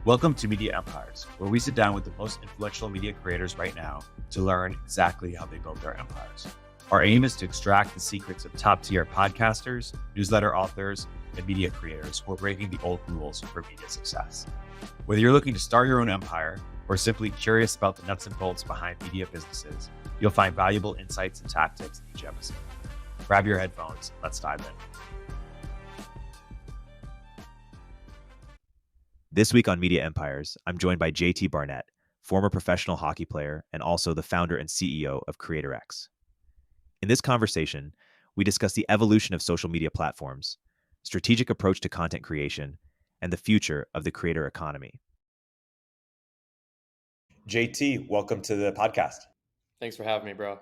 Welcome to Media Empires, where we sit down with the most influential media creators right now to learn exactly how they built their empires. Our aim is to extract the secrets of top-tier podcasters, newsletter authors, and media creators who are breaking the old rules for media success. Whether you're looking to start your own empire or simply curious about the nuts and bolts behind media businesses, you'll find valuable insights and tactics in each episode. Grab your headphones, let's dive in. This week on Media Empires, I'm joined by JT Barnett, former professional hockey player and also the founder and CEO of CreatorX. In this conversation, we discuss the evolution of social media platforms, strategic approach to content creation, and the future of the creator economy. JT, welcome to the podcast. Thanks for having me, bro.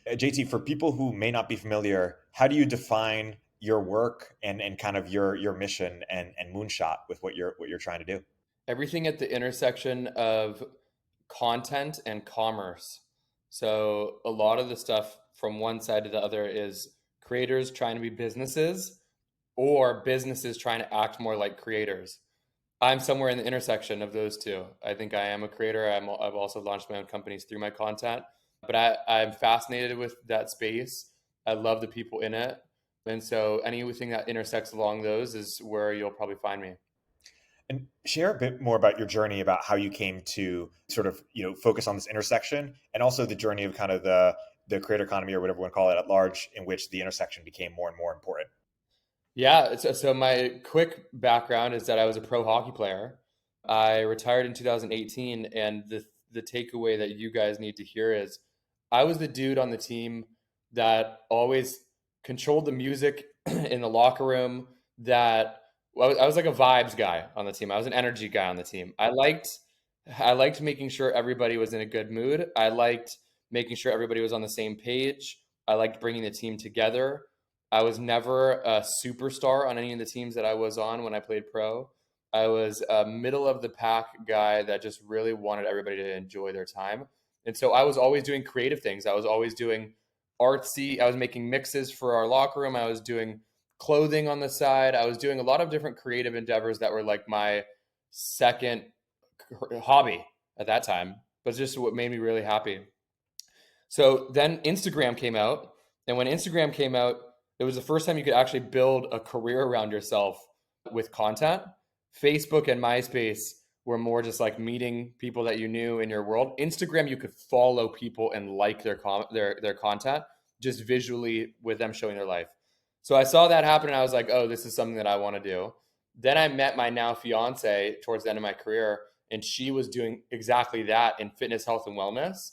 JT, for people who may not be familiar, how do you define your work and kind of your mission and moonshot with what you're trying to do? Everything at the intersection of content and commerce. So a lot of the stuff from one side to the other is creators trying to be businesses or businesses trying to act more like creators. I'm somewhere in the intersection of those two. I think I am a creator. I've also launched my own companies through my content, but I'm fascinated with that space. I love the people in it. And so anything that intersects along those is where you'll probably find me. And share a bit more about your journey, about how you came to sort of, focus on this intersection, and also the journey of kind of the creator economy, or whatever you want to call it at large, in which the intersection became more and more important. Yeah, so my quick background is that I was a pro hockey player. I retired in 2018, and the takeaway that you guys need to hear is I was the dude on the team that always controlled the music in the locker room. I was like a vibes guy on the team. I was an energy guy on the team. I liked making sure everybody was in a good mood. I liked making sure everybody was on the same page. I liked bringing the team together. I was never a superstar on any of the teams that I was on when I played pro. I was a middle of the pack guy that just really wanted everybody to enjoy their time. And so I was always doing creative things. I was always doing artsy. I was making mixes for our locker room. I was doing clothing on the side. I was doing a lot of different creative endeavors that were like my second hobby at that time, but it's just what made me really happy. So then Instagram came out. And when Instagram came out, it was the first time you could actually build a career around yourself with content. Facebook and MySpace were more just like meeting people that you knew in your world. Instagram, you could follow people and like their content just visually with them showing their life. So I saw that happen and I was like, oh, this is something that I want to do. Then I met my now fiance towards the end of my career, and she was doing exactly that in fitness, health, and wellness.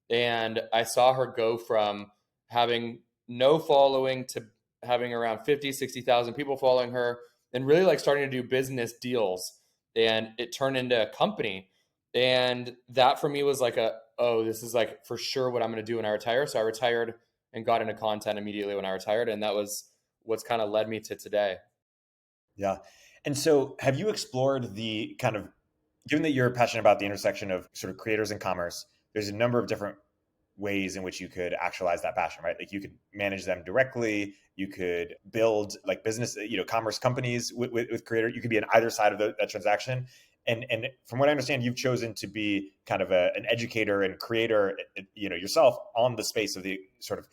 And I saw her go from having no following to having around 50, 60,000 people following her, and really like starting to do business deals. And it turned into a company. And that for me was like this is like for sure what I'm going to do when I retire. So I retired and got into content immediately when I retired. And that was what's kind of led me to today. Yeah. And so have you explored the kind of, given that you're passionate about the intersection of sort of creators and commerce, there's a number of different ways in which you could actualize that passion, right? Like you could manage them directly. You could build like business, commerce companies with creator. You could be on either side of that transaction. And from what I understand, you've chosen to be kind of an educator and creator, yourself on the space of the sort of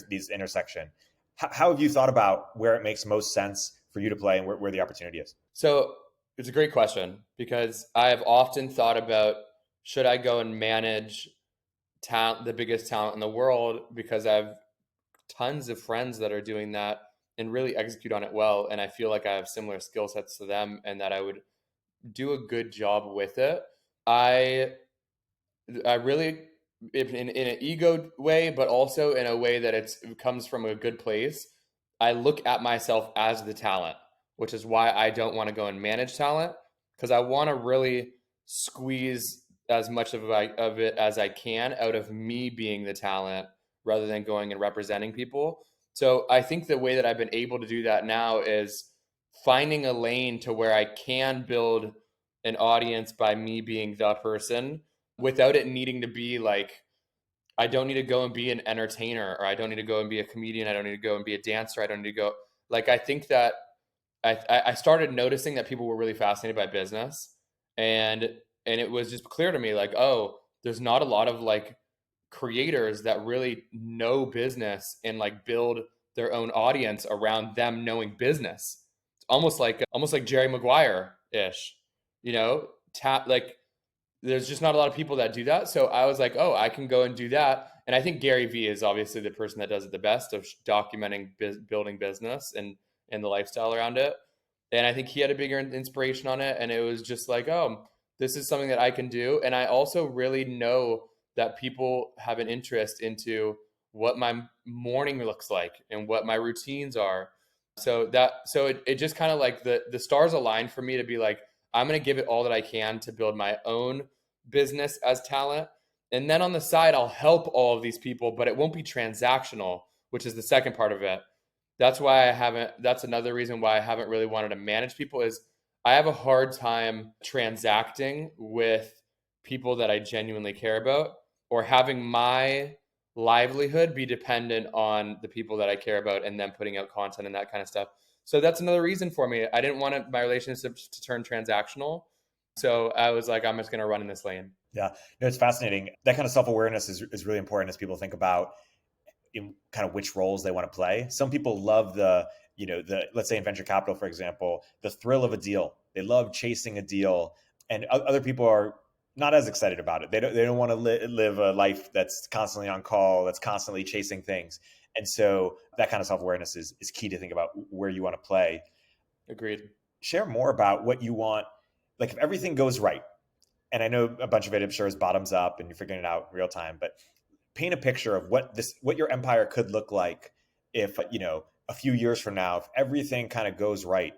these intersection. How have you thought about where it makes most sense for you to play and where the opportunity is? So it's a great question, because I have often thought about, should I go and manage the biggest talent in the world, because I have tons of friends that are doing that and really execute on it well. And I feel like I have similar skill sets to them and that I would do a good job with it. I really, in an ego way, but also in a way that it comes from a good place, I look at myself as the talent, which is why I don't want to go and manage talent, because I want to really squeeze as much of it as I can out of me being the talent, rather than going and representing people. So I think the way that I've been able to do that now is finding a lane to where I can build an audience by me being the person, without it needing to be like, I don't need to go and be an entertainer, or I don't need to go and be a comedian. I don't need to go and be a dancer. I don't need to go. Like, I think that I started noticing that people were really fascinated by business. And it was just clear to me, like, oh, there's not a lot of like creators that really know business and like build their own audience around them knowing business. It's almost like Jerry Maguire ish, you know, like there's just not a lot of people that do that. So I was like, oh, I can go and do that. And I think Gary Vee is obviously the person that does it the best of documenting building business and the lifestyle around it. And I think he had a bigger inspiration on it. And it was just like, oh, this is something that I can do. And I also really know that people have an interest into what my morning looks like and what my routines are. So it just kind of like the stars aligned for me to be like, I'm going to give it all that I can to build my own business as talent. And then on the side, I'll help all of these people, but it won't be transactional, which is the second part of it. That's another reason why I haven't really wanted to manage people is I have a hard time transacting with people that I genuinely care about or having my livelihood be dependent on the people that I care about and them putting out content and that kind of stuff. So that's another reason for me. I didn't want my relationships to turn transactional. So I was like, I'm just going to run in this lane. Yeah, no, it's fascinating. That kind of self-awareness is really important as people think about in kind of which roles they want to play. Some people love let's say in venture capital, for example, the thrill of a deal. They love chasing a deal, and other people are not as excited about it. They don't want to live a life that's constantly on call, that's constantly chasing things. And so that kind of self-awareness is key to think about where you want to play. Agreed. Share more about what you want. Like if everything goes right, and I know a bunch of it, I'm sure, is bottoms up and you're figuring it out in real time, but paint a picture of what your empire could look like if, a few years from now, if everything kind of goes right.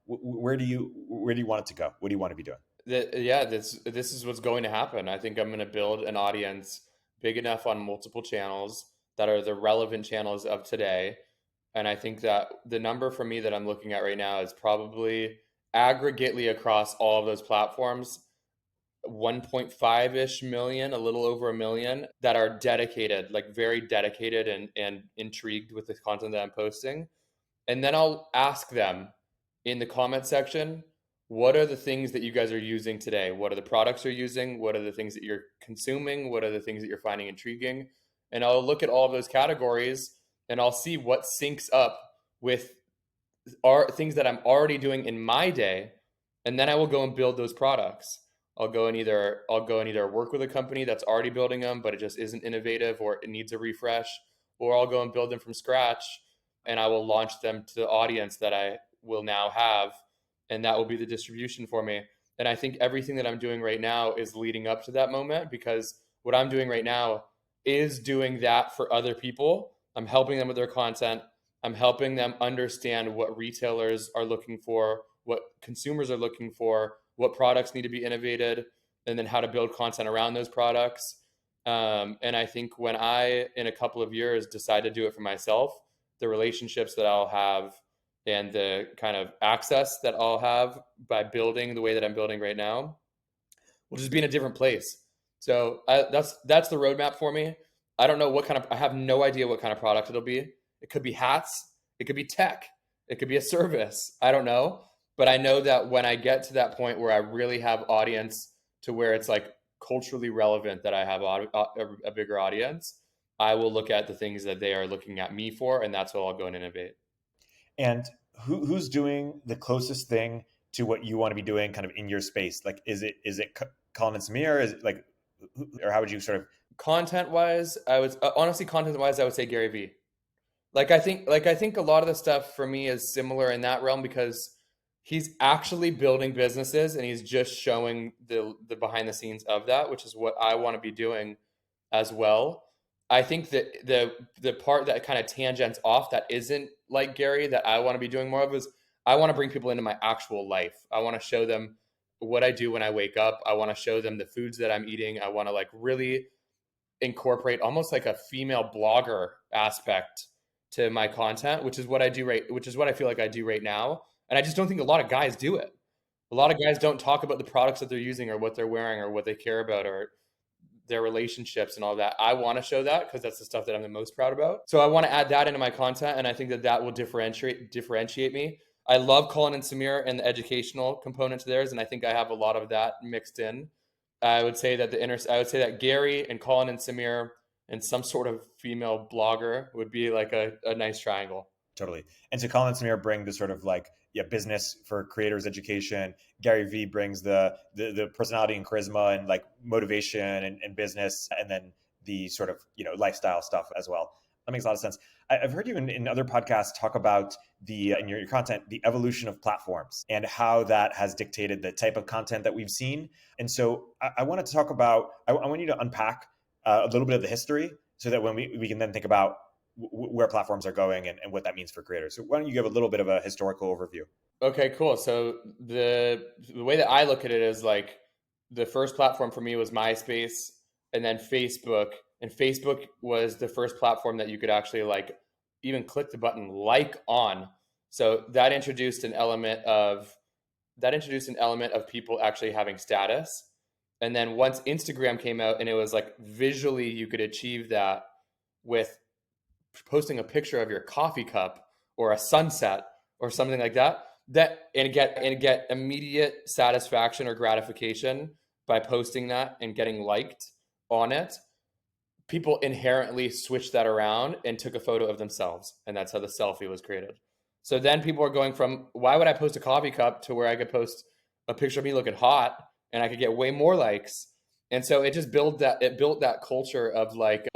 Where do you want it to go? What do you want to be doing? This is what's going to happen. I think I'm going to build an audience big enough on multiple channels that are the relevant channels of today. And I think that the number for me that I'm looking at right now is probably aggregately across all of those platforms, 1.5-ish million, a little over a million that are dedicated, like very dedicated and intrigued with the content that I'm posting. And then I'll ask them in the comment section, what are the things that you guys are using today? What are the products you're using? What are the things that you're consuming? What are the things that you're finding intriguing? And I'll look at all of those categories and I'll see what syncs up with things that I'm already doing in my day. And then I will go and build those products. I'll go and either work with a company that's already building them, but it just isn't innovative or it needs a refresh, or I'll go and build them from scratch and I will launch them to the audience that I will now have. And that will be the distribution for me. And I think everything that I'm doing right now is leading up to that moment, because what I'm doing right now is doing that for other people. I'm helping them with their content. I'm helping them understand what retailers are looking for, what consumers are looking for, what products need to be innovated, and then how to build content around those products. And I think when I, in a couple of years, decide to do it for myself, the relationships that I'll have and the kind of access that I'll have by building the way that I'm building right now will just be in a different place. So that's the roadmap for me. I don't know I have no idea what kind of product it'll be. It could be hats. It could be tech. It could be a service. I don't know. But I know that when I get to that point where I really have audience to where it's like culturally relevant that I have a bigger audience, I will look at the things that they are looking at me for, and that's what I'll go and innovate. And who's doing the closest thing to what you want to be doing kind of in your space? Like, is it Colin and Samir? Is it like, or how would you sort of content wise? I would say Gary Vee. I think a lot of the stuff for me is similar in that realm because he's actually building businesses and he's just showing the behind the scenes of that, which is what I want to be doing as well. I think that the part that kind of tangents off that isn't like Gary that I want to be doing more of is I want to bring people into my actual life. I want to show them what I do when I wake up. I want to show them the foods that I'm eating. I want to like really incorporate almost like a female blogger aspect to my content, which is what I feel like I do right now. And I just don't think a lot of guys do it. A lot of guys don't talk about the products that they're using or what they're wearing or what they care about or their relationships and all that. I want to show that because that's the stuff that I'm the most proud about. So I want to add that into my content. And I think that will differentiate me. I love Colin and Samir and the educational component to theirs, and I think I have a lot of that mixed in. I would say that I would say that Gary and Colin and Samir and some sort of female blogger would be like a nice triangle. Totally. And so Colin and Samir bring the sort of like, yeah, business for creators education. Gary V brings the personality and charisma and like motivation and business, and then the sort of, lifestyle stuff as well. That makes a lot of sense. I've heard you in other podcasts talk about in your content, the evolution of platforms and how that has dictated the type of content that we've seen. And so I wanted to talk about, I want you to unpack a little bit of the history so that when we can then think about where platforms are going and what that means for creators. So why don't you give a little bit of a historical overview? Okay, cool. So the way that I look at it is like the first platform for me was MySpace and then Facebook. And Facebook was the first platform that you could actually like even click the button like on. So that introduced an element of people actually having status. And then once Instagram came out and it was like visually you could achieve that with posting a picture of your coffee cup or a sunset or something like that, and get immediate satisfaction or gratification by posting that and getting liked on it. People inherently switched that around and took a photo of themselves, and that's how the selfie was created. So then people are going from, why would I post a coffee cup, to where I could post a picture of me looking hot and I could get way more likes. And so it just built that culture of like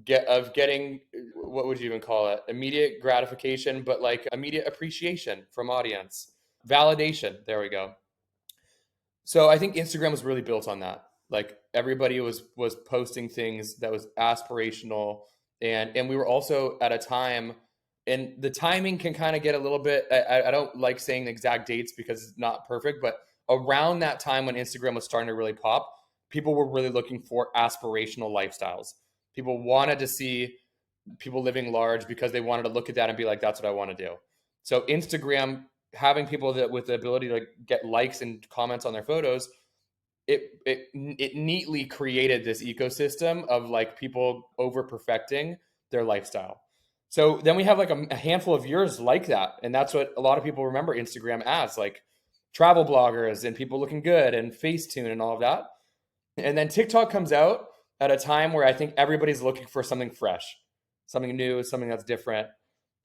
getting, what would you even call it, immediate gratification, but like immediate appreciation from audience, validation. There we go. So I think Instagram was really built on that. Like everybody was posting things that was aspirational, and we were also at a time, and the timing can kind of get a little bit, I don't like saying the exact dates because it's not perfect, but around that time when Instagram was starting to really pop, people were really looking for aspirational lifestyles. People wanted to see people living large because they wanted to look at that and be like, that's what I want to do. So Instagram, having people that with the ability to get likes and comments on their photos, it neatly created this ecosystem of like people over perfecting their lifestyle. So then we have like a handful of years like that. And that's what a lot of people remember Instagram as, like travel bloggers and people looking good and Facetune and all of that. And then TikTok comes out at a time where I think everybody's looking for something fresh, something new, something that's different.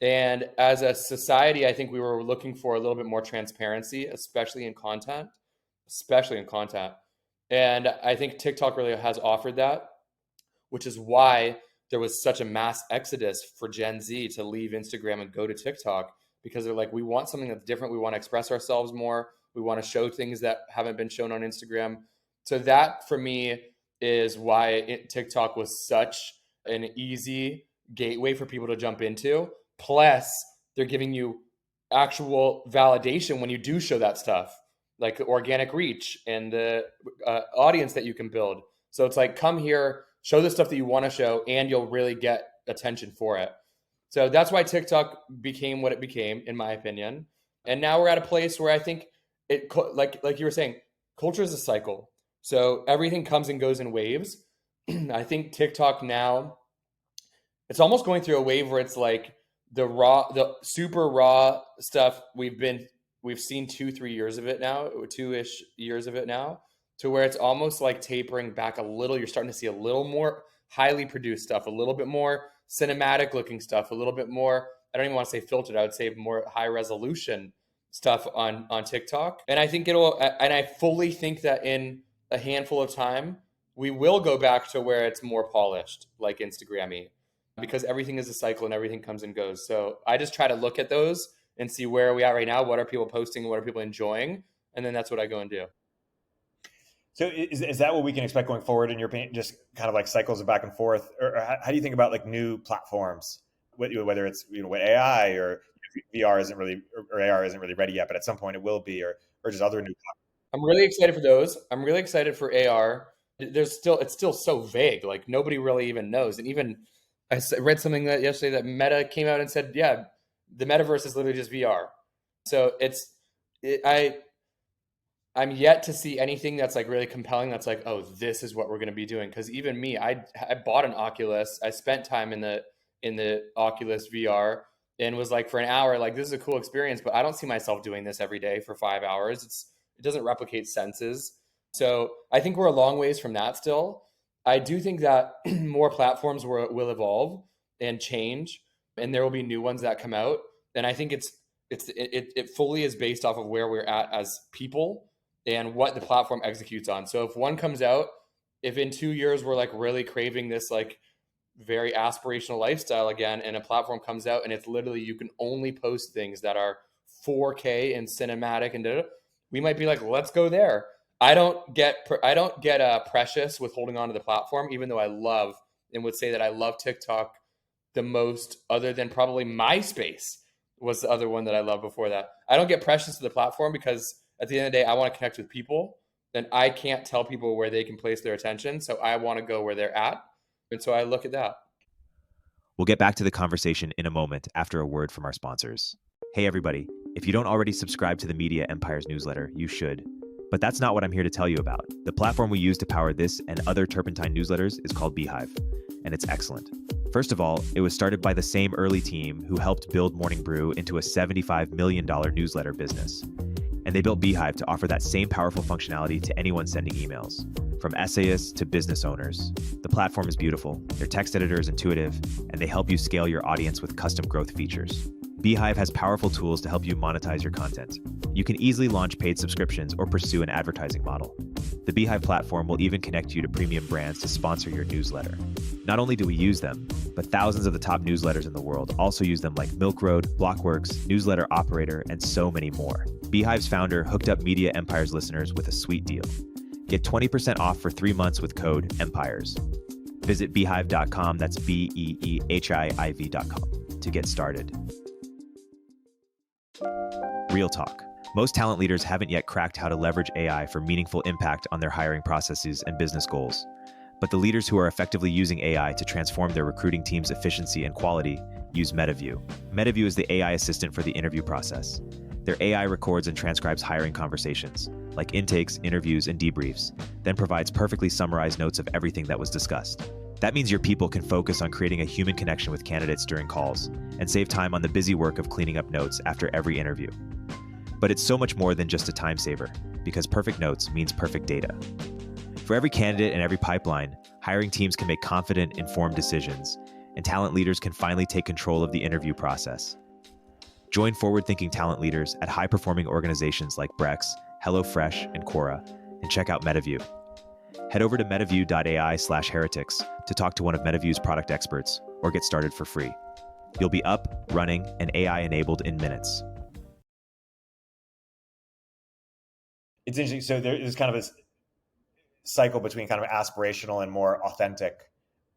And as a society, I think we were looking for a little bit more transparency, especially in content. And I think TikTok really has offered that, which is why there was such a mass exodus for Gen Z to leave Instagram and go to TikTok, because they're like, we want something that's different. We want to express ourselves more. We want to show things that haven't been shown on Instagram. So that for me is why TikTok was such an easy gateway for people to jump into. Plus, they're giving you actual validation when you do show that stuff, like the organic reach and the audience that you can build. So it's like, come here, show the stuff that you want to show, and you'll really get attention for it. So that's why TikTok became what it became, in my opinion. And now we're at a place where I think it, like you were saying, culture is a cycle. So everything comes and goes in waves. I think TikTok now, it's almost going through a wave where it's like the super raw stuff we've seen 2-3 years of it now, 2-ish years of it now, to where it's almost like tapering back a little. You're starting to see a little more highly produced stuff, a little bit more cinematic looking stuff, a little bit more, I don't even want to say filtered, I would say more high resolution stuff on TikTok. And I think I fully think that in a handful of time, we will go back to where it's more polished, like Instagram-y, because everything is a cycle and everything comes and goes. So I just try to look at those and see where are we at right now, what are people posting, what are people enjoying, and then that's what I go and do. So is that what we can expect going forward in your opinion? Just kind of like cycles of back and forth, or how do you think about like new platforms, whether it's with AI or VR isn't really, or AR isn't really ready yet, but at some point it will be, or just other new platforms? I'm really excited for those. I'm really excited for AR. It's still so vague. Like nobody really even knows. And even I read something that yesterday that Meta came out and said, yeah, the metaverse is literally just VR. So I'm yet to see anything that's like really compelling. That's like, oh, this is what we're going to be doing. Because even me, I bought an Oculus. I spent time in the Oculus VR, and was like, for an hour, like, this is a cool experience, but I don't see myself doing this every day for 5 hours. It doesn't replicate senses. So I think we're a long ways from that still. I do think that more platforms will evolve and change, and there will be new ones that come out. And I think it fully is based off of where we're at as people and what the platform executes on. So if one comes out, if in 2 years we're like really craving this like very aspirational lifestyle again, and a platform comes out and it's literally you can only post things that are 4K and cinematic and we might be like, let's go there. I don't get precious with holding on to the platform, even though I love and would say that I love TikTok the most, other than probably MySpace was the other one that I loved before that. I don't get precious to the platform because at the end of the day, I want to connect with people, and I can't tell people where they can place their attention. So I want to go where they're at. And so I look at that. We'll get back to the conversation in a moment after a word from our sponsors. Hey, everybody. If you don't already subscribe to the Media Empires newsletter, you should. But that's not what I'm here to tell you about. The platform we use to power this and other Turpentine newsletters is called Beehiiv, and it's excellent. First of all, it was started by the same early team who helped build Morning Brew into a $75 million newsletter business. And they built Beehiiv to offer that same powerful functionality to anyone sending emails, from essayists to business owners. The platform is beautiful, their text editor is intuitive, and they help you scale your audience with custom growth features. Beehiiv has powerful tools to help you monetize your content. You can easily launch paid subscriptions or pursue an advertising model. The Beehiiv platform will even connect you to premium brands to sponsor your newsletter. Not only do we use them, but thousands of the top newsletters in the world also use them, like Milk Road, Blockworks, Newsletter Operator, and so many more. Beehiiv's founder hooked up Media Empires listeners with a sweet deal. Get 20% off for 3 months with code EMPIRES. Visit beehiiv.com, that's BEEHIIV.com, to get started. Real talk. Most talent leaders haven't yet cracked how to leverage AI for meaningful impact on their hiring processes and business goals. But the leaders who are effectively using AI to transform their recruiting team's efficiency and quality use Metaview. Metaview is the AI assistant for the interview process. Their AI records and transcribes hiring conversations, like intakes, interviews, and debriefs, then provides perfectly summarized notes of everything that was discussed. That means your people can focus on creating a human connection with candidates during calls and save time on the busy work of cleaning up notes after every interview. But it's so much more than just a time saver, because perfect notes means perfect data. For every candidate and every pipeline, hiring teams can make confident, informed decisions, and talent leaders can finally take control of the interview process. Join forward-thinking talent leaders at high-performing organizations like Brex, HelloFresh, and Quora, and check out Metaview. Head over to metaview.ai/heretics to talk to one of Metaview's product experts or get started for free. You'll be up, running, and AI-enabled in minutes. It's interesting. So there's kind of this cycle between kind of aspirational and more authentic,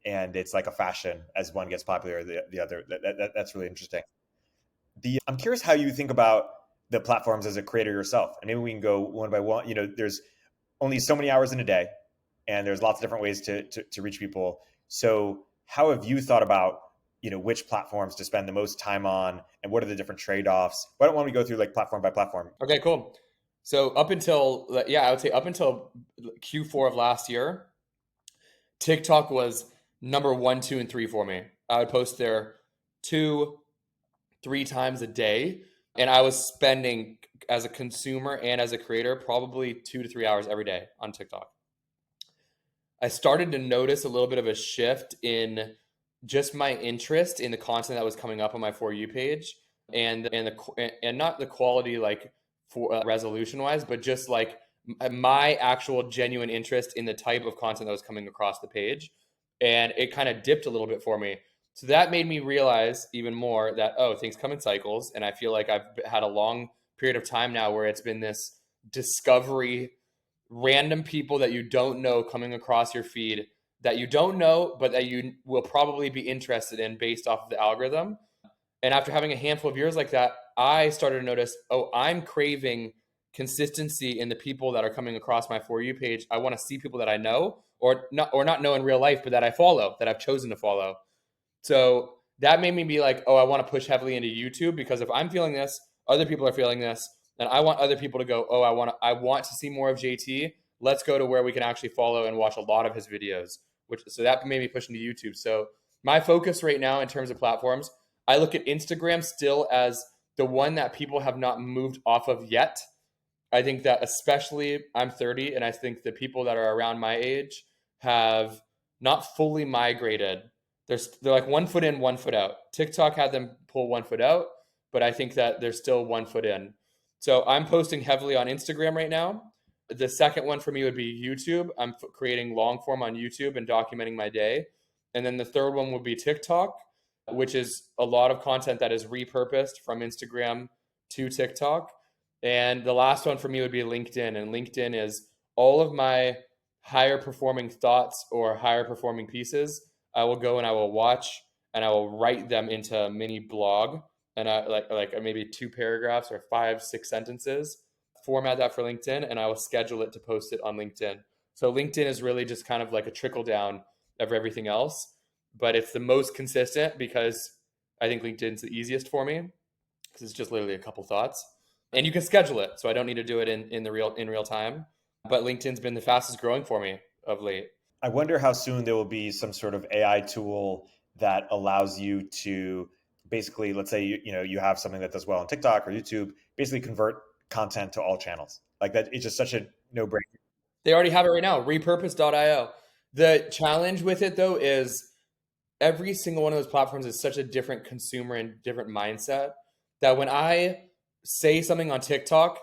and it's like a fashion as one gets popular, the other. That's really interesting. I'm curious how you think about the platforms as a creator yourself, and maybe we can go one by one. There's only so many hours in a day, and there's lots of different ways to reach people. So how have you thought about which platforms to spend the most time on, and what are the different trade-offs? Why don't we go through like platform by platform? Okay, cool. So I would say up until Q4 of last year, TikTok was number 1, 2, and 3 for me. I would post there 2-3 times a day, and I was spending, as a consumer and as a creator, probably 2 to 3 hours every day on TikTok. I started to notice a little bit of a shift in just my interest in the content that was coming up on my For You page, and not the quality like for resolution wise, but just like my actual genuine interest in the type of content that was coming across the page. And it kind of dipped a little bit for me. So that made me realize even more that, things come in cycles. And I feel like I've had a long period of time now where it's been this discovery, random people that you don't know coming across your feed that you don't know, but that you will probably be interested in based off of the algorithm. And after having a handful of years like that, I started to notice, I'm craving consistency in the people that are coming across my For You page. I want to see people that I know or not know in real life, but that I follow, that I've chosen to follow. So that made me be like, I want to push heavily into YouTube, because if I'm feeling this, other people are feeling this, and I want other people to go, I want to see more of JT. Let's go to where we can actually follow and watch a lot of his videos. So that made me push into YouTube. So my focus right now in terms of platforms, I look at Instagram still as the one that people have not moved off of yet. I think that especially I'm 30, and I think the people that are around my age have not fully migrated. They're like 1 foot in, 1 foot out. TikTok had them pull 1 foot out, but I think that they're still 1 foot in. So I'm posting heavily on Instagram right now. The second one for me would be YouTube. I'm creating long form on YouTube and documenting my day. And then the third one would be TikTok, which is a lot of content that is repurposed from Instagram to TikTok. And the last one for me would be LinkedIn. And LinkedIn is all of my higher performing thoughts or higher performing pieces. I will go and I will watch and I will write them into a mini blog, and I like maybe 2 paragraphs or 5-6 sentences, format that for LinkedIn, and I will schedule it to post it on LinkedIn. So LinkedIn is really just kind of like a trickle down of everything else, but it's the most consistent because I think LinkedIn's the easiest for me because it's just literally a couple thoughts, and you can schedule it. So I don't need to do it in real time, but LinkedIn's been the fastest growing for me of late. I wonder how soon there will be some sort of AI tool that allows you to basically, let's say you have something that does well on TikTok or YouTube, basically convert content to all channels. Like that, it's just such a no-brainer. They already have it right now, repurpose.io. The challenge with it though is every single one of those platforms is such a different consumer and different mindset that when I say something on TikTok,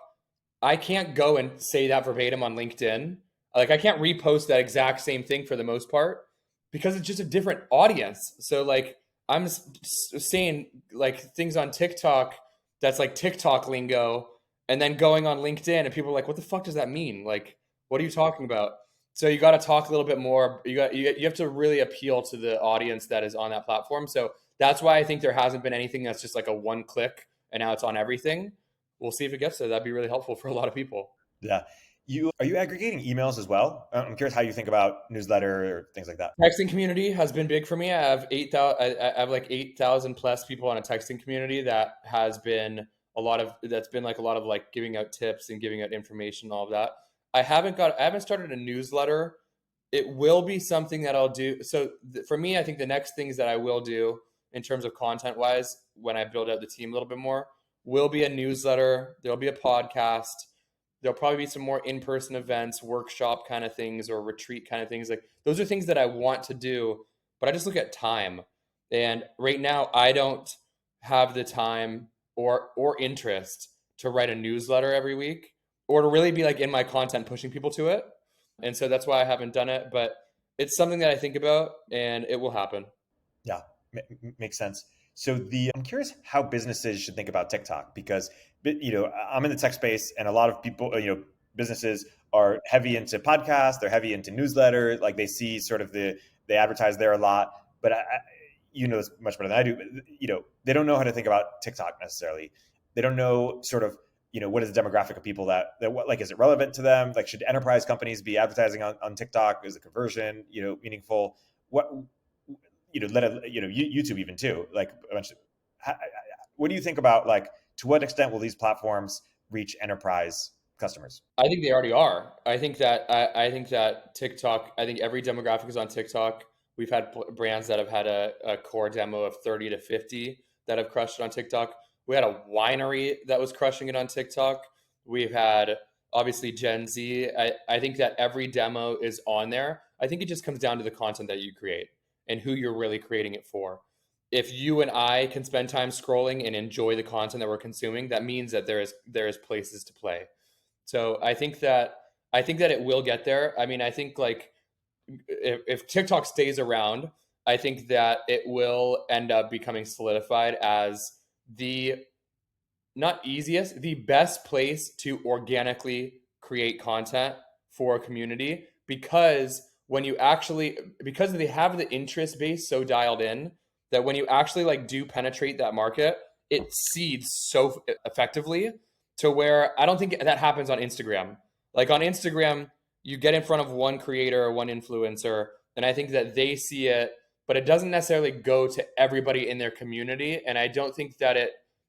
I can't go and say that verbatim on LinkedIn. Like I can't repost that exact same thing for the most part because it's just a different audience. So like I'm saying like things on TikTok that's like TikTok lingo, and then going on LinkedIn and people are like, what the fuck does that mean? Like, what are you talking about? So you got to talk a little bit more. You have to really appeal to the audience that is on that platform. So that's why I think there hasn't been anything that's just like a one click and now it's on everything. We'll see if it gets there. That'd be really helpful for a lot of people. Yeah. Are you aggregating emails as well? I'm curious how you think about newsletter or things like that. Texting community has been big for me. I have 8,000. I have like 8,000 plus people on a texting community that has been that's been like a lot of like giving out tips and giving out information, all of that. I haven't started a newsletter. It will be something that I'll do. So for me, I think the next things that I will do in terms of content wise, when I build out the team a little bit more, will be a newsletter. There'll be a podcast. There'll probably be some more in-person events, workshop kind of things, or retreat kind of things. Like those are things that I want to do, but I just look at time. And right now I don't have the time or interest to write a newsletter every week or to really be like in my content pushing people to it. And so that's why I haven't done it, but it's something that I think about and it will happen. Yeah, makes sense. So I'm curious how businesses should think about TikTok because, I'm in the tech space and a lot of people, businesses are heavy into podcasts, they're heavy into newsletters, like they see sort of they advertise there a lot, but you know this much better than I do, but, they don't know how to think about TikTok necessarily. They don't know sort of, what is the demographic of people that like, is it relevant to them? Like, should enterprise companies be advertising on TikTok? Is the conversion, meaningful? YouTube even too, like eventually, what do you think about like, to what extent will these platforms reach enterprise customers? I think they already are. I think that TikTok, I think every demographic is on TikTok. We've had brands that have had a core demo of 30 to 50 that have crushed it on TikTok. We had a winery that was crushing it on TikTok. We've had obviously Gen Z. I think that every demo is on there. I think it just comes down to the content that you create and who you're really creating it for. If you and I can spend time scrolling and enjoy the content that we're consuming, that means that there is places to play. So I think that it will get there. I mean, I think like if TikTok stays around, I think that it will end up becoming solidified as the best place to organically create content for a community because they have the interest base so dialed in that when you actually like do penetrate that market, it seeds so effectively to where I don't think that happens on Instagram. Like on Instagram, you get in front of one creator or one influencer, and I think that they see it, but it doesn't necessarily go to everybody in their community. And I don't think that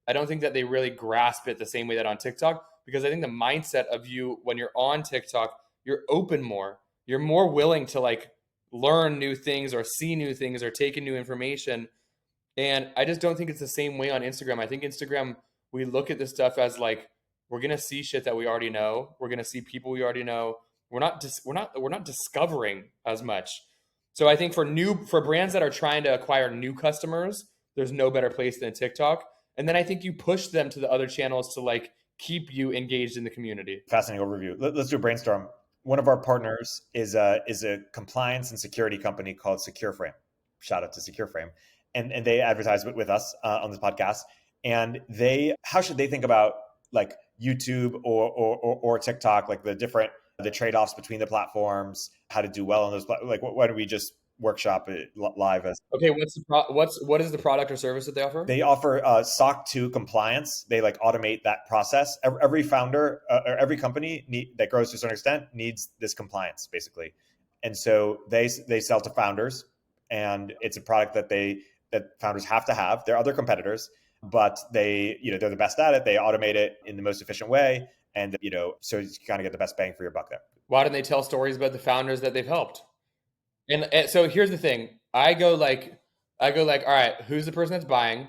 they really grasp it the same way that on TikTok, because I think the mindset of you when you're on TikTok, you're open more. You're more willing to like learn new things or see new things or take in new information. And I just don't think it's the same way on Instagram. I think Instagram, we look at this stuff as like, we're going to see shit that we already know. We're going to see people we already know. We're not discovering as much. So I think for brands that are trying to acquire new customers, there's no better place than TikTok. And then I think you push them to the other channels to like keep you engaged in the community. Fascinating overview. Let's do a brainstorm. One of our partners is a compliance and security company called SecureFrame. Shout out to SecureFrame. And they advertise with us on this podcast. And how should they think about like YouTube or TikTok, like the trade-offs between the platforms, how to do well on those, like why don't we just workshop it live as okay? What is the product or service that they offer? They offer SOC 2 compliance. They like automate that process. Every founder or every company that grows to a certain extent needs this compliance basically, and so they sell to founders, and it's a product that founders have to have. There are other competitors, but they're the best at it. They automate it in the most efficient way, and so you kind of get the best bang for your buck there. Why don't they tell stories about the founders that they've helped? And so here's the thing. I go like, all right, who's the person that's buying?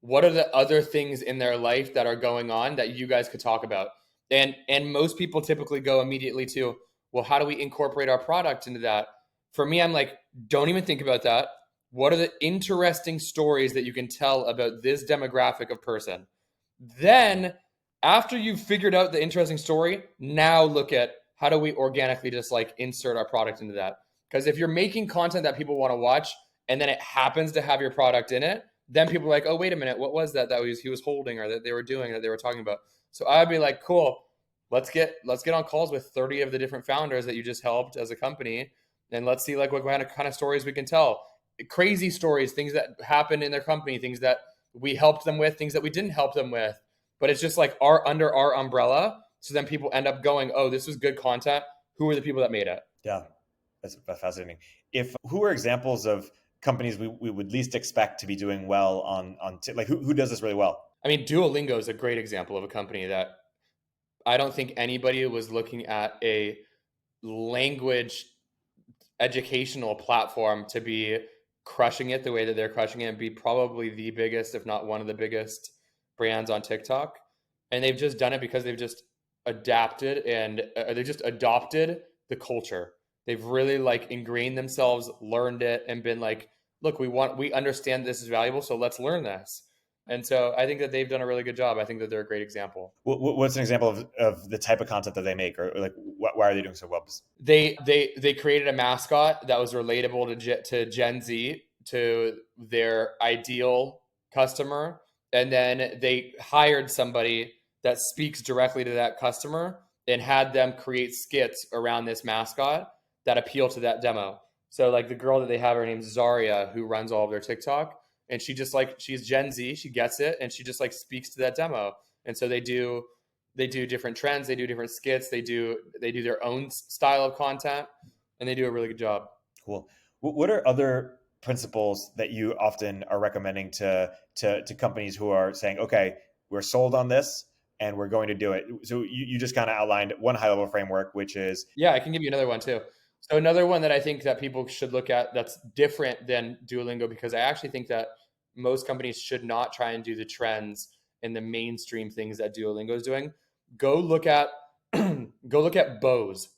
What are the other things in their life that are going on that you guys could talk about? And most people typically go immediately to, well, how do we incorporate our product into that? For me, I'm like, don't even think about that. What are the interesting stories that you can tell about this demographic of person? Then after you've figured out the interesting story, now look at how do we organically just like insert our product into that? Because if you're making content that people want to watch and then it happens to have your product in it, then people are like, oh, wait a minute, what was that he was holding or that they were doing that they were talking about? So I'd be like, cool, let's get on calls with 30 of the different founders that you just helped as a company, and let's see like what kind of stories we can tell. Crazy stories, things that happened in their company, things that we helped them with, things that we didn't help them with. But it's just like under our umbrella. So then people end up going, oh, this was good content. Who are the people that made it? Yeah. That's fascinating. Who are examples of companies we would least expect to be doing well on like who does this really well? I mean, Duolingo is a great example of a company that I don't think anybody was looking at a language educational platform to be crushing it the way that they're crushing it and be probably the biggest, if not one of the biggest brands on TikTok. And they've just done it because they've just adapted and they just adopted the culture. They've really like ingrained themselves, learned it, and been like, look, we understand this is valuable, so let's learn this. And so I think that they've done a really good job. I think that they're a great example. What's an example of the type of content that they make, or like why are they doing so well? They created a mascot that was relatable to Gen Z, to their ideal customer, and then they hired somebody that speaks directly to that customer and had them create skits around this mascot that appeal to that demo. So like the girl that they have, her name's Zaria, who runs all of their TikTok. And she just like, she's Gen Z, she gets it. And she just like speaks to that demo. And so they do different trends. They do different skits. They do their own style of content, and they do a really good job. Cool. What are other principles that you often are recommending to companies who are saying, okay, we're sold on this and we're going to do it? So you just kind of outlined one high level framework, which is. Yeah, I can give you another one too. So another one that I think that people should look at that's different than Duolingo, because I actually think that most companies should not try and do the trends and the mainstream things that Duolingo is doing. Go look at Bose.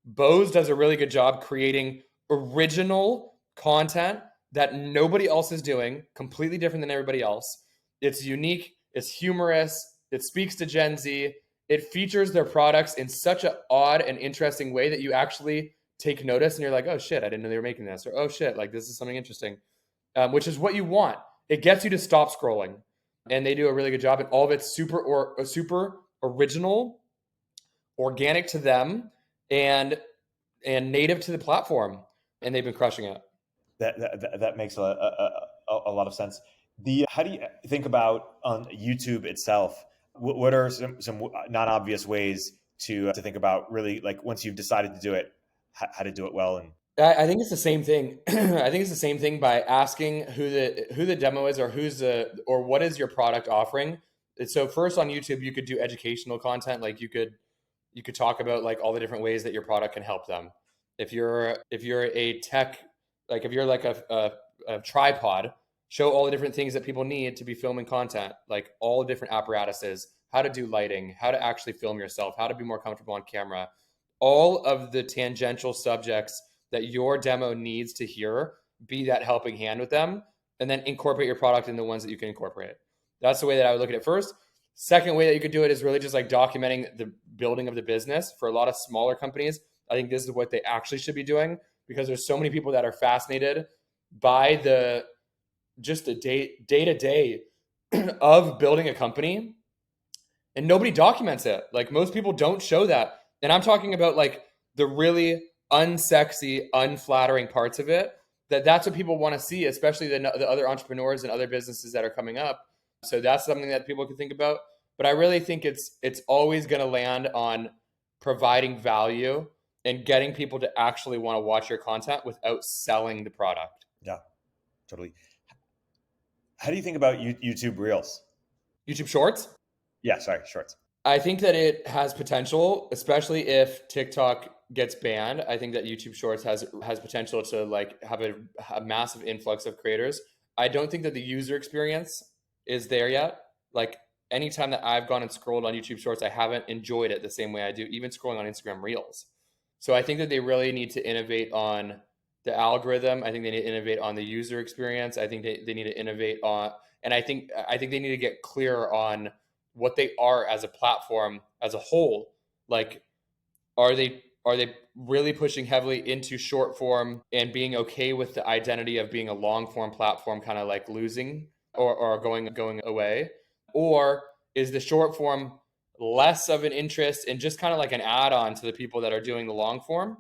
Bose does a really good job creating original content that nobody else is doing, completely different than everybody else. It's unique, it's humorous, it speaks to Gen Z, it features their products in such an odd and interesting way that you actually take notice and you're like, oh shit, I didn't know they were making this, or oh shit, like this is something interesting, which is what you want. It gets you to stop scrolling, and they do a really good job. And all of it's super original, organic to them, and native to the platform. And they've been crushing it. That makes a lot of sense. How do you think about on YouTube itself? What are some non-obvious ways to think about really, like, once you've decided to do it, how to do it well? And I think it's the same thing. I think it's the same thing by asking who the demo is, or what is your product offering. So first on YouTube, you could do educational content. Like you could talk about like all the different ways that your product can help them. If you're a tech, like if you're like a tripod, show all the different things that people need to be filming content, like all the different apparatuses, how to do lighting, how to actually film yourself, how to be more comfortable on camera, all of the tangential subjects that your demo needs to hear, be that helping hand with them, and then incorporate your product in the ones that you can incorporate. That's the way that I would look at it first. Second way that you could do it is really just like documenting the building of the business. For a lot of smaller companies, I think this is what they actually should be doing, because there's so many people that are fascinated by the day-to-day of building a company, and nobody documents it. Like, most people don't show that. And I'm talking about like the really unsexy, unflattering parts of it. That's what people want to see, especially the other entrepreneurs and other businesses that are coming up. So that's something that people can think about. But I really think it's always going to land on providing value and getting people to actually want to watch your content without selling the product. Yeah, totally. How do you think about YouTube Reels? YouTube Shorts? Yeah, sorry, Shorts. I think that it has potential, especially if TikTok gets banned. I think that YouTube Shorts has potential to like have a massive influx of creators. I don't think that the user experience is there yet. Like, anytime that I've gone and scrolled on YouTube Shorts, I haven't enjoyed it the same way I do even scrolling on Instagram Reels. So I think that they really need to innovate on the algorithm. I think they need to innovate on the user experience. I think they need to innovate on, and I think they need to get clearer on what they are as a platform as a whole. Like, are they really pushing heavily into short form and being okay with the identity of being a long form platform kind of like losing or going away? Or is the short form less of an interest and just kind of like an add-on to the people that are doing the long form?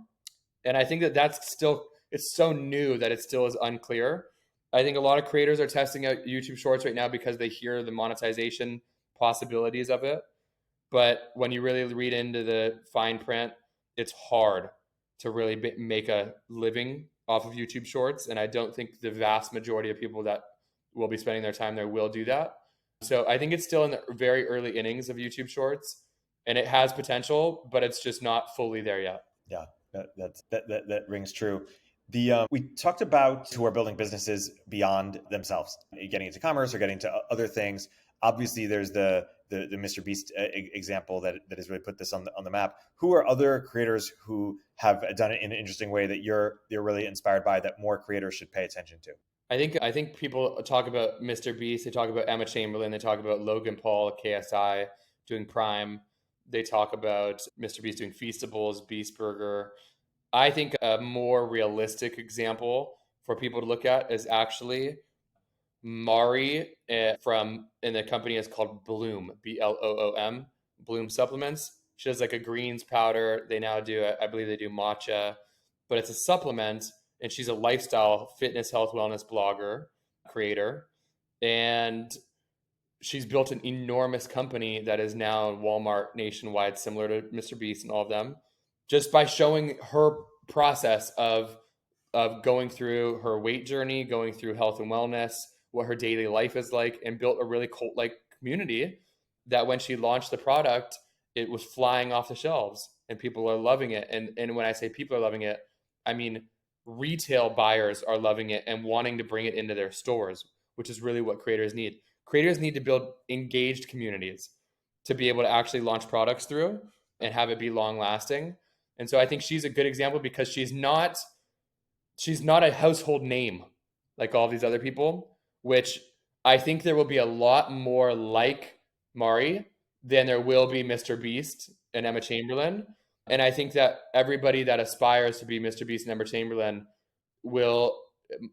And I think that that's still, it's so new that it still is unclear. I think a lot of creators are testing out YouTube Shorts right now because they hear the monetization possibilities of it. But when you really read into the fine print, it's hard to really make a living off of YouTube Shorts. And I don't think the vast majority of people that will be spending their time there will do that. So I think it's still in the very early innings of YouTube Shorts, and it has potential, but it's just not fully there yet. Yeah, that rings true. We talked about who are building businesses beyond themselves, getting into commerce or getting to other things. Obviously, there's the Mr. Beast example that has really put this on the map. Who are other creators who have done it in an interesting way that you're really inspired by, that more creators should pay attention to? I think people talk about Mr. Beast, they talk about Emma Chamberlain, they talk about Logan Paul, KSI doing Prime, they talk about Mr. Beast doing Feastables, Beast Burger. I think a more realistic example for people to look at is actually Mari and the company is called Bloom, Bloom, Bloom Supplements. She does like a greens powder. They now do, I believe they do matcha, but it's a supplement. And she's a lifestyle fitness, health, wellness blogger, creator. And she's built an enormous company that is now Walmart nationwide, similar to Mr. Beast and all of them, just by showing her process of going through her weight journey, going through health and wellness, what her daily life is like, and built a really cult-like community that when she launched the product, it was flying off the shelves and people are loving it. And when I say people are loving it, I mean retail buyers are loving it and wanting to bring it into their stores, which is really what creators need. Creators need to build engaged communities to be able to actually launch products through and have it be long lasting. And so I think she's a good example because she's not a household name like all these other people, which I think there will be a lot more like Mari than there will be Mr. Beast and Emma Chamberlain. And I think that everybody that aspires to be Mr. Beast and Emma Chamberlain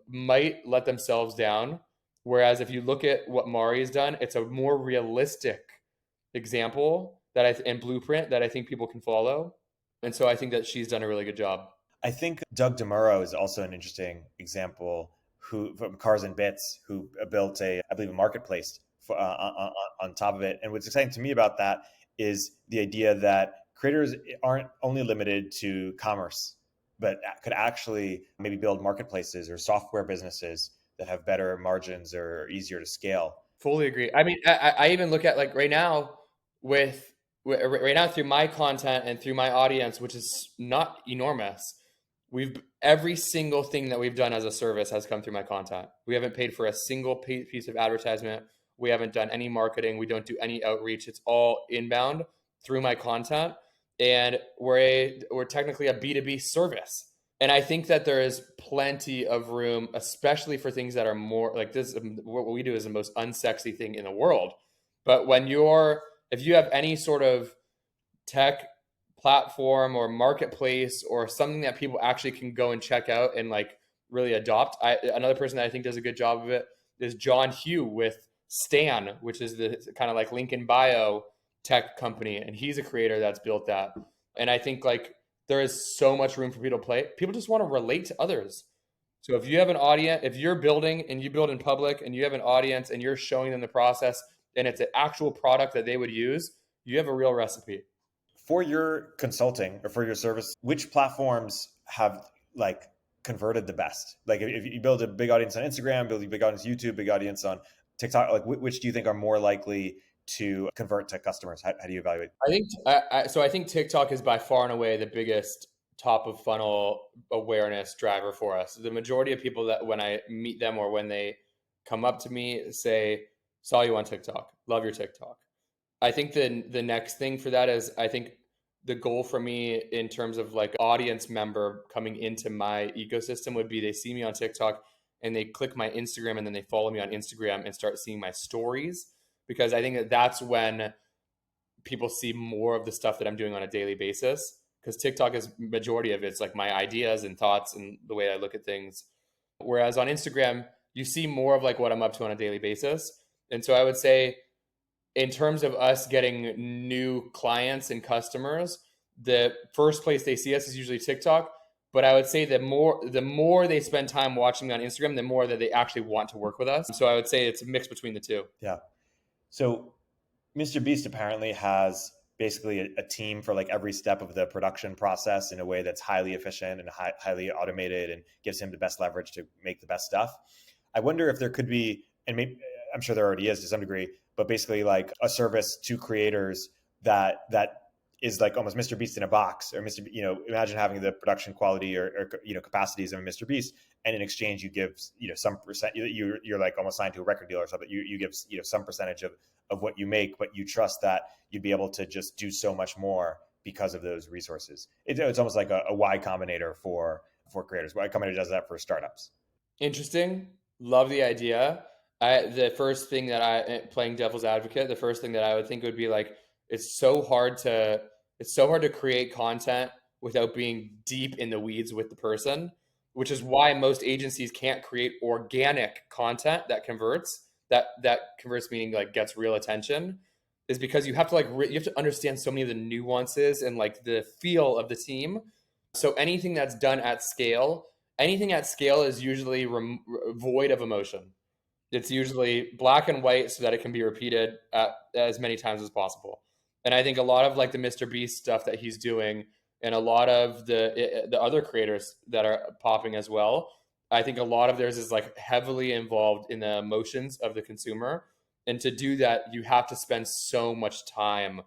might let themselves down. Whereas if you look at what Mari has done, it's a more realistic example and blueprint that I think people can follow. And so I think that she's done a really good job. I think Doug DeMuro is also an interesting example from Cars and Bits, who built I believe a marketplace on top of it. And what's exciting to me about that is the idea that creators aren't only limited to commerce, but could actually maybe build marketplaces or software businesses that have better margins or are easier to scale. Fully agree. I mean, I even look at like right now through my content and through my audience, which is not enormous, every single thing that we've done as a service has come through my content. We haven't paid for a single piece of advertisement. We haven't done any marketing. We don't do any outreach. It's all inbound through my content. And we're technically a B2B service. And I think that there is plenty of room, especially for things that are more like this. What we do is the most unsexy thing in the world. But if you have any sort of tech platform or marketplace or something that people actually can go and check out and like really adopt. Another person that I think does a good job of it is John Hugh with Stan, which is the kind of like link in bio tech company. And he's a creator that's built that. And I think like there is so much room for people to play. People just want to relate to others. So if you have an audience, if you're building and you build in public and you have an audience and you're showing them the process and it's an actual product that they would use, you have a real recipe. For your consulting or for your service, which platforms have like converted the best? Like if you build a big audience on Instagram, build a big audience on YouTube, big audience on TikTok, like which do you think are more likely to convert to customers? How do you evaluate? I think TikTok is by far and away the biggest top of funnel awareness driver for us. The majority of people that when I meet them or when they come up to me say, saw you on TikTok, love your TikTok. I think the next thing for that is I think the goal for me in terms of like audience member coming into my ecosystem would be they see me on TikTok and they click my Instagram and then they follow me on Instagram and start seeing my stories, because I think that's when people see more of the stuff that I'm doing on a daily basis, because TikTok is majority of it's like my ideas and thoughts and the way I look at things. Whereas on Instagram, you see more of like what I'm up to on a daily basis. And so I would say in terms of us getting new clients and customers, the first place they see us is usually TikTok. But I would say the more they spend time watching me on Instagram, the more that they actually want to work with us. So I would say it's a mix between the two. Yeah. So Mr. Beast apparently has basically a team for like every step of the production process in a way that's highly efficient and highly automated and gives him the best leverage to make the best stuff. I wonder if there could be, and maybe I'm sure there already is to some degree, but basically like a service to creators that is like almost Mr. Beast in a box, or imagine having the production quality or capacities of a Mr. Beast, and in exchange you give some percent, you're like almost signed to a record deal or something. You give some percentage of what you make, but you trust that you'd be able to just do so much more because of those resources. It's almost like a Y Combinator for creators. Y Combinator does that for startups. Interesting. Love the idea. The first thing that playing devil's advocate, the first thing that I would think would be like, it's so hard to create content without being deep in the weeds with the person, which is why most agencies can't create organic content that converts, meaning like gets real attention, is because you have to you have to understand so many of the nuances and like the feel of the team. So anything that's done at scale, is usually void of emotion. It's usually black and white so that it can be repeated as many times as possible. And I think a lot of like the Mr. Beast stuff that he's doing and a lot of the other creators that are popping as well, I think a lot of theirs is like heavily involved in the emotions of the consumer. And to do that, you have to spend so much time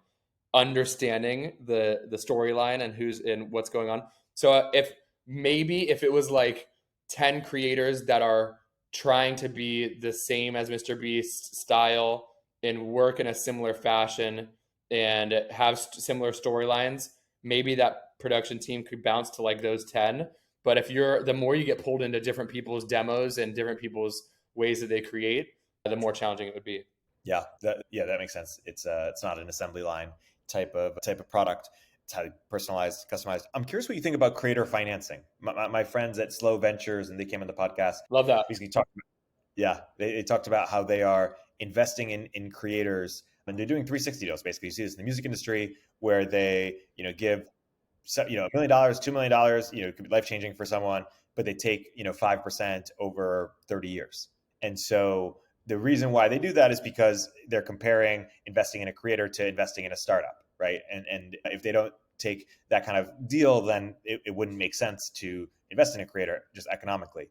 understanding the storyline and who's in what's going on. So if it was like 10 creators that are trying to be the same as Mr. Beast's style and work in a similar fashion and have similar storylines, maybe that production team could bounce to like those 10. But the more you get pulled into different people's demos and different people's ways that they create, the more challenging it would be. Yeah, that makes sense. It's not an assembly line type of product. It's highly personalized, customized. I'm curious what you think about creator financing. My friends at Slow Ventures, and they came on the podcast. Love that. Basically they talked about how they are investing in creators, and they're doing 360 deals. Basically, you see this in the music industry where they give $1 million, $2 million, it could be life changing for someone, but they take 5% over 30 years. And so the reason why they do that is because they're comparing investing in a creator to investing in a startup, right? And if they don't take that kind of deal, then it wouldn't make sense to invest in a creator just economically.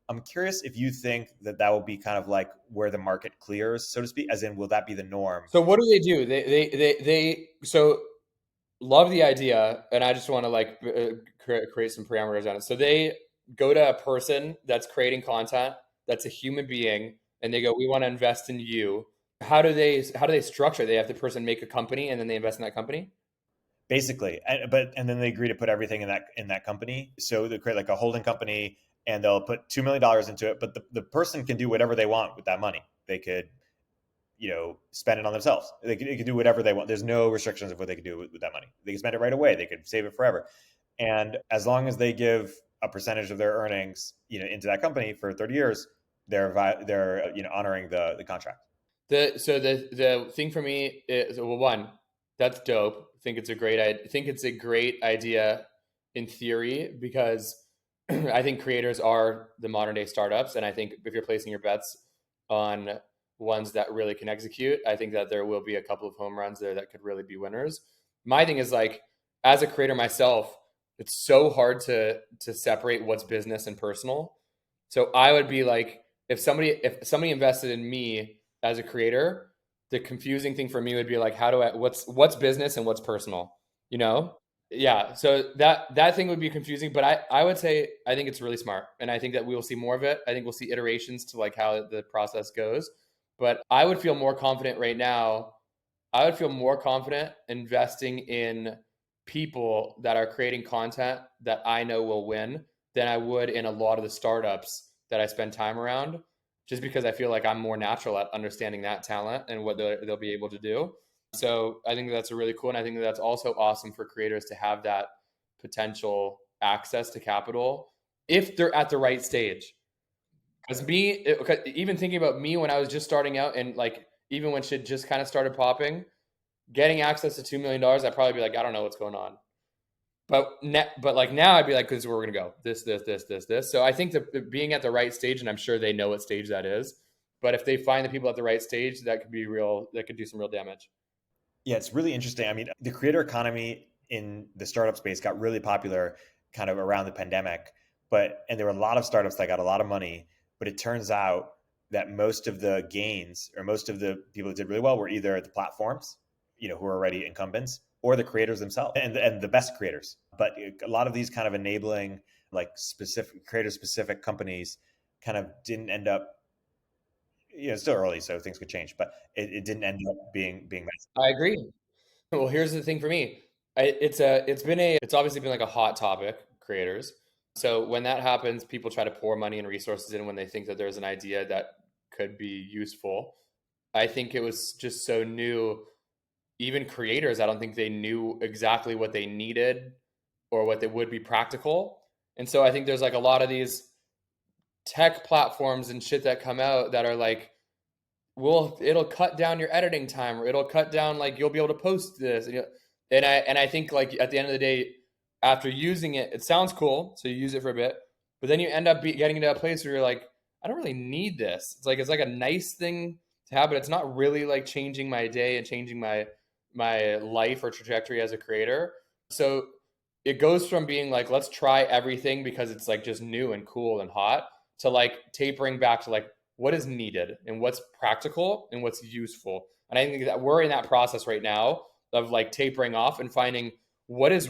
I'm curious if you think that will be kind of like where the market clears, so to speak, as in, will that be the norm? So what do? So Love the idea, and I just want to like create some parameters on it. So they go to a person that's creating content, that's a human being, and they go, "We want to invest in you." How do they structure it? They have the person make a company, and then they invest in that company. Basically, and then they agree to put everything in that company. So they create like a holding company, and they'll put $2 million into it. But the person can do whatever they want with that money. They could, spend it on themselves. They could do whatever they want. There's no restrictions of what they could do with that money. They can spend it right away. They could save it forever. And as long as they give a percentage of their earnings, into that company for 30 years, they're honoring the contract. The thing for me is, well, one, that's dope. I think it's a great idea in theory, because I think creators are the modern day startups. And I think if you're placing your bets on ones that really can execute, I think that there will be a couple of home runs there that could really be winners. My thing is, like, as a creator myself, it's so hard to separate what's business and personal. So I would be like, if somebody invested in me as a creator, the confusing thing for me would be like, what's business and what's personal, Yeah. So that thing would be confusing, but I would say, I think it's really smart. And I think that we will see more of it. I think we'll see iterations to like how the process goes, but I would feel more confident right now. I would feel more confident investing in people that are creating content that I know will win than I would in a lot of the startups that I spend time around, just because I feel like I'm more natural at understanding that talent and what they'll be able to do. So I think that's really cool. And I think that's also awesome for creators to have that potential access to capital if they're at the right stage. Because even thinking about me when I was just starting out, and like even when shit just kind of started popping, getting access to $2 million, I'd probably be like, I don't know what's going on. But like now I'd be like, this is where we're going to go. This. So I think that being at the right stage, and I'm sure they know what stage that is, but if they find the people at the right stage, that could do some real damage. Yeah, it's really interesting. I mean, the creator economy in the startup space got really popular kind of around the pandemic, and there were a lot of startups that got a lot of money, but it turns out that most of the gains, or most of the people that did really well, were either the platforms, who are already incumbents, or the creators themselves, and the best creators. But a lot of these kind of enabling, like specific creator specific companies kind of didn't end up, it's still early, so things could change, but it didn't end up being massive. I agree. Well, here's the thing for me. It's obviously been like a hot topic, creators. So when that happens, people try to pour money and resources in when they think that there's an idea that could be useful. I think it was just so new. Even creators, I don't think they knew exactly what they needed or what they would be practical. And so I think there's like a lot of these tech platforms and shit that come out that are like, well, it'll cut down your editing time, or it'll cut down, like, you'll be able to post this. And I think, like, at the end of the day, after using it, it sounds cool. So you use it for a bit, but then you end up getting into a place where you're like, I don't really need this. It's like a nice thing to have, but it's not really like changing my day and changing my life or trajectory as a creator. So it goes from being like, let's try everything because it's like just new and cool and hot, to like tapering back to like, what is needed and what's practical and what's useful. And I think that we're in that process right now of like tapering off and finding what is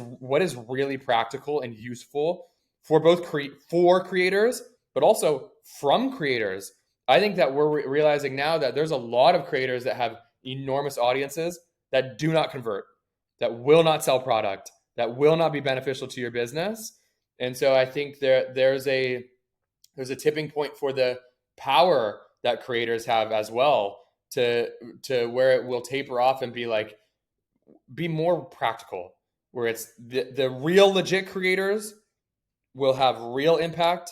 really practical and useful for both for creators, but also from creators. I think that we're realizing now that there's a lot of creators that have enormous audiences that do not convert, that will not sell product, that will not be beneficial to your business. And so I think there's a tipping point for the power that creators have as well, to where it will taper off and be more practical, where it's the real legit creators will have real impact,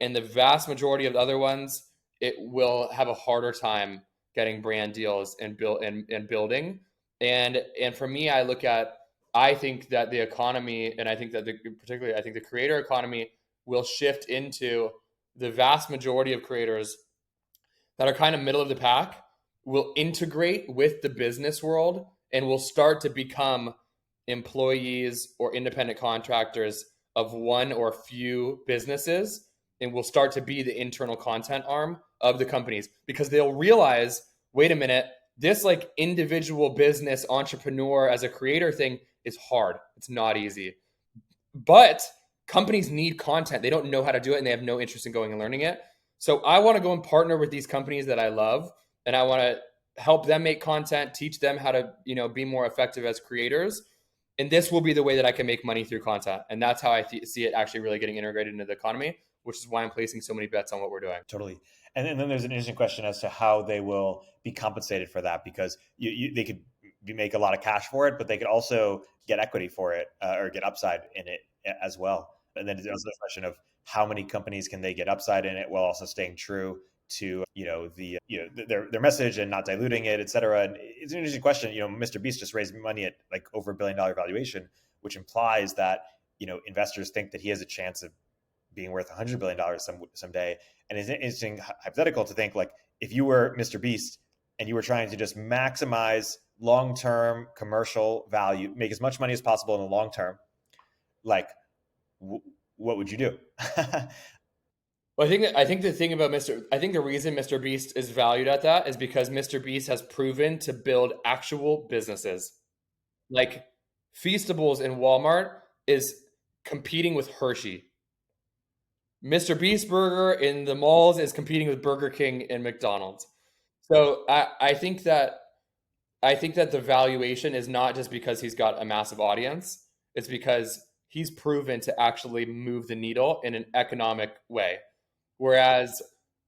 and the vast majority of the other ones, it will have a harder time getting brand deals and building. And for me, I think that the economy, and I think that I think the creator economy will shift into the vast majority of creators that are kind of middle of the pack will integrate with the business world and will start to become employees or independent contractors of one or few businesses, and will start to be the internal content arm of the companies, because they'll realize, wait a minute, this like individual business entrepreneur as a creator thing is hard. It's not easy. But companies need content. They don't know how to do it and they have no interest in going and learning it. So I want to go and partner with these companies that I love, and I want to help them make content, teach them how to, be more effective as creators. And this will be the way that I can make money through content. And that's how I see it actually really getting integrated into the economy, which is why I'm placing so many bets on what we're doing. Totally. And then there's an interesting question as to how they will be compensated for that, because they could make a lot of cash for it, but they could also get equity for it or get upside in it as well. And then there's also the question of how many companies can they get upside in it while also staying true to their message and not diluting it, et cetera. And it's an interesting question. Mr. Beast just raised money at like over $1 billion valuation, which implies that investors think that he has a chance of being worth $100 billion someday. And it's an interesting hypothetical to think, like, if you were Mr. Beast and you were trying to just maximize long-term commercial value, make as much money as possible in the long term, like, what would you do? Well, I think the thing about I think the reason Mr. Beast is valued at that is because Mr. Beast has proven to build actual businesses. Like Feastables in Walmart is competing with Hershey. Mr. Beast Burger in the malls is competing with Burger King and McDonald's. So I think that the valuation is not just because he's got a massive audience. It's because he's proven to actually move the needle in an economic way. Whereas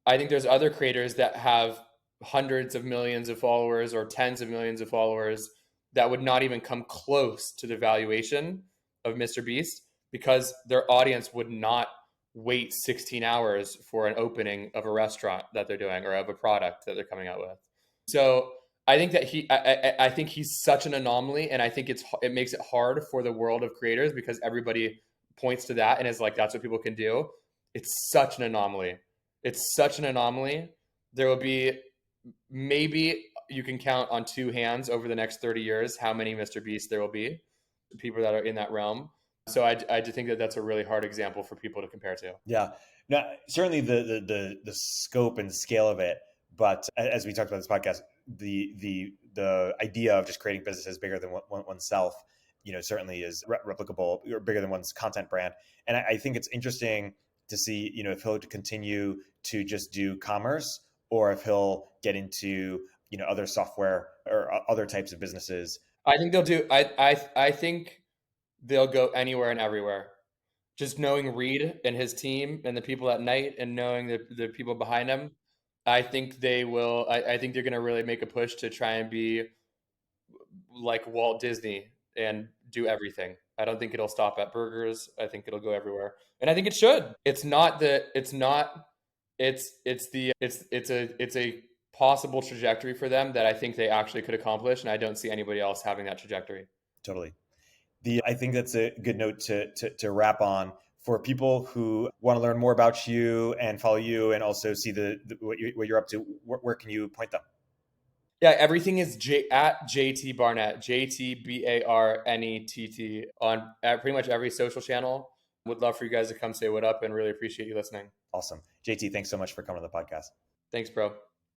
I think there's other creators that have hundreds of millions of followers or tens of millions of followers that would not even come close to the valuation of Mr. Beast, because their audience would not wait 16 hours for an opening of a restaurant that they're doing or of a product that they're coming out with. So I think that I think he's such an anomaly, and I think it makes it hard for the world of creators because everybody points to that and is like, that's what people can do. It's such an anomaly. There will be, maybe you can count on two hands over the next 30 years how many Mr. Beasts there will be, people that are in that realm. So I do think that that's a really hard example for people to compare to. Yeah, no, certainly the scope and scale of it. But as we talked about this podcast, the idea of just creating businesses bigger than oneself, certainly is replicable, or bigger than one's content brand. And I think it's interesting to see, if he'll continue to just do commerce, or if he'll get into, other software or other types of businesses. I think they'll do. I think they'll go anywhere and everywhere. Just knowing Reed and his team and the people at Night, and knowing the people behind him, I think they will. I think they're going to really make a push to try and be like Walt Disney and do everything. I don't think it'll stop at burgers. I think it'll go everywhere, and I think it should. It's a possible trajectory for them that I think they actually could accomplish, and I don't see anybody else having that trajectory. Totally. I think that's a good note to wrap on. For people who want to learn more about you and follow you, and also see what you're up to, where can you point them? Yeah, everything is at JT Barnett, JTBarnett on pretty much every social channel. Would love for you guys to come say what up, and really appreciate you listening. Awesome. JT, thanks so much for coming to the podcast. Thanks, bro.